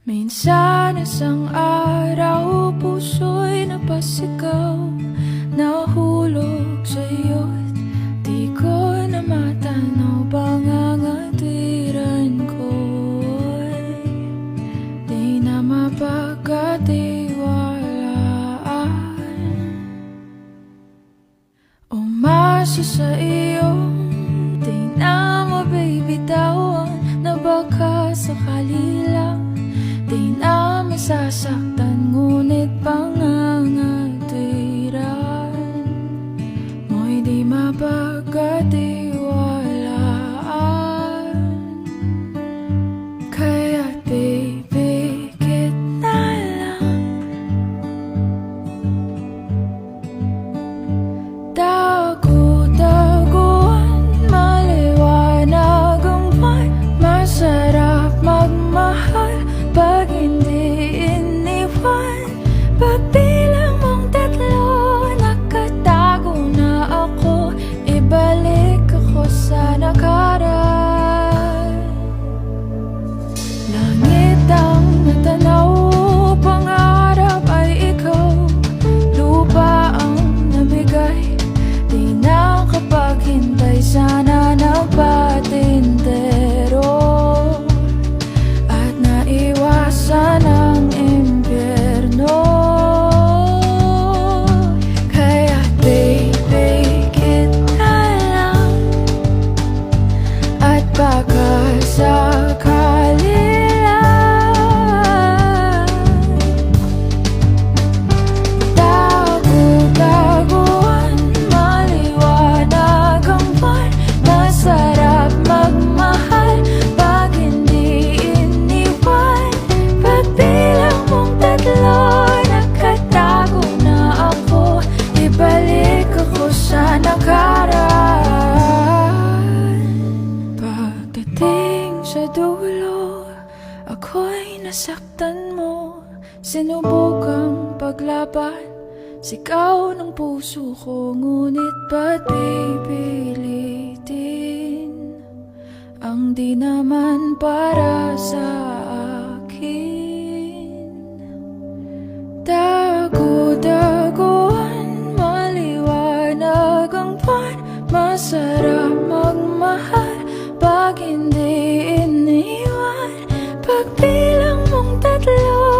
Minsan isang araw, puso'y napasigaw, nahulog sa'yo't di ko na matanaw. Pangangatiran ko'y di na mapagkatiwalaan. Umasa sa iyong di na mabibitawan, na baka sakali lang di na masasaktan. Ngunit pangangatiran mo'y di mapagkatiwalaan. Kaya't pipikit na lang, dagu-daguan, maliwanag ang buwan. Masarap magmahal pag hindi iniwan. Pagbilang mong tatlo, nakatago na ako. Ibalik ako sa nakaraan. Langit ang natanaw, pangarap ay ikaw. Lupa ang namigay, di na kapaghintay. Sana nagpatintero at naiwasan ang impyerno. Kaya pipikit na lang, at baka sakali lang. Dagu-daguan, maliwanag ang buwan. Masarap magmahal pag hindi iniwan. Pagbilang mong tatlo, nakatago na ako. Ibalik ako sa nakaraan. Pagdating sa dulo, ako'y nasaktan mo. Sinubukang paglaban, sigaw ng puso ko. Ngunit ba't pipilitin ang di naman para sa akin? Dagu-daguan, maliwanag ang buwan. Masarap magmahal pag hindi iniwan. Pagbilang mong tatlo,